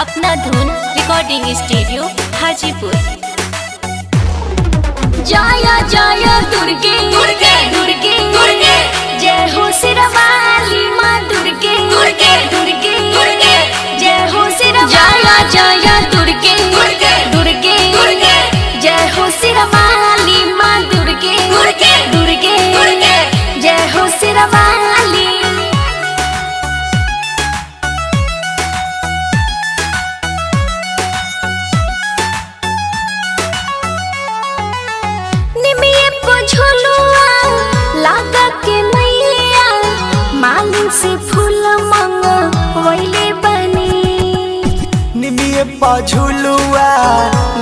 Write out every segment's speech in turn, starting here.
अपना धुन recording studio Hajipur. जय जय दुर्गे दुर्गे दुर्गे दुर्गे, जय हो सिरवाली माँ दुर्गे दुर्गे दुर्गे दुर्गे, जय हो सिरवाली जय दुर्गे दुर्गे दुर्गे दुर्गे, जय हो सिरवाली माँ दुर्गे दुर्गे दुर्गे दुर्गे, जय हो सिरवाली। लागा के मैया मालिन से फूल मंगवैले बनी, निमिये झुलुआ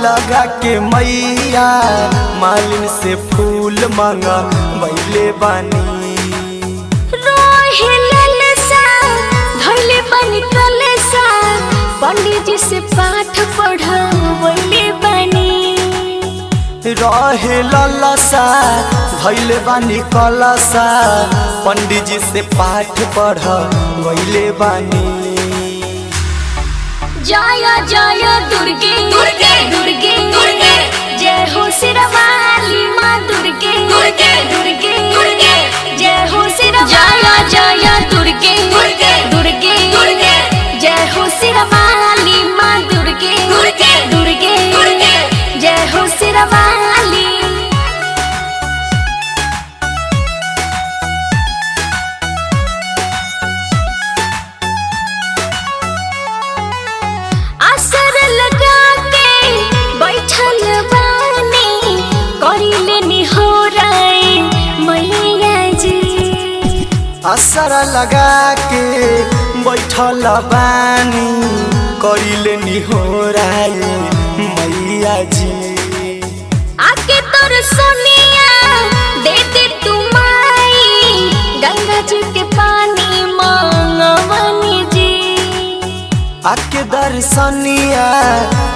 लगा के मैया मालिन से फूल मंगवैले बानी। रोहे ललसा धइले बनी कलसा, पंडित जी से पाठ पढ़वैले बनी। रहे ललसा धैले बानी कलसा, पंडित जी से पाठ पढ़वैले बानी। जय जय दुर्गे दुर्गे दुर्गे दुर्गे, जय हो सिरवाली माँ दुर्गे दुर्गे दुर्गे दुर्गे, जय हो सिरवाली जय दुर्गे दुर्गे दुर्गे दुर्गे, जय हो सिरवाली माँ दुर्गे दुर्गे दुर्गे दुर्गे, जय हो सिरवाली। असर लगा के बैठल बानी, करिले निहोराए मैया जी। असर लगा के बैठल बानी, करिले निहोराए मैया जी। आके तोर सोनिया दे दे तू माई, गंगा जी के पानी मांगवनी जी। आके दर्शनिया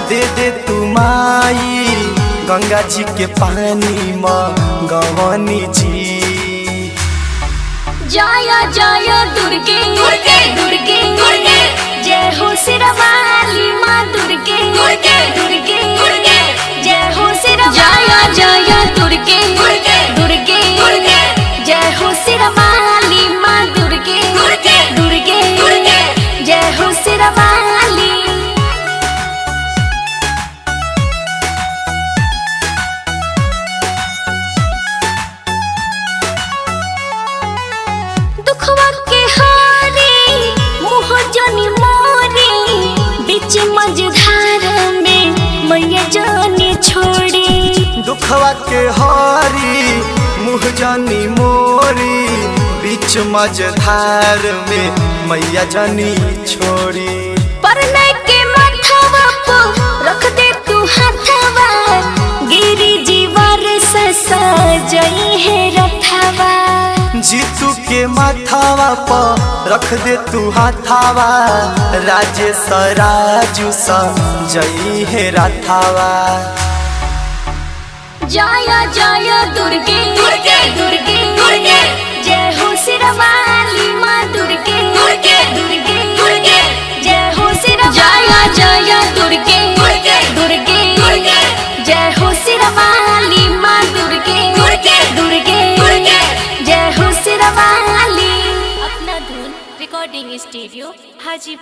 दे दे तू माई, गंगा जी के पानी मंगवनी जी। जय जय दुर्गे दुर्गे दुर्गे दुर्गे, जय हो सिरवाली माँ दुर्गे दुर्गे दुर्गे दुर्गे, जय हो सिरवाली जय दुर्गे दुर्गे दुर्गे दुर्गे, जय हो सिरवाली माँ दुर्गे दुर्गे दुर्गे दुर्गे, जय हो सिरवाली। दुखवा के हारी मुँह जनी मोरी, बीच मझधार में मैया जानी छोड़ी। दुखवा के हारी मुँह जानी मोरी, बीच मझधार में मैया जानी छोड़ी। परने के माथवा पर रख दे तू हाथवा, गिरी जीवर से सजई है रथवा। जीतू के माथावा पर रख दे तू हाथावा, राजेश राजू जई है रथावा। जय जय दुर्गे दुर्गे दुर्गे दुर्गे, जय हो सिरवाली माँ दुर्गे दुर्गे दुर्गे दुर्गे, जय हो सिरवाली जय दुर्गे दुर्गे दुर्गे दुर्गे, जय हो सिरवाली माँ दुर्गे दुर्गे दुर्गे दुर्गे, जय हो सिरवाली। अपना धुन रिकॉर्डिंग स्टूडियो हाजीपुर।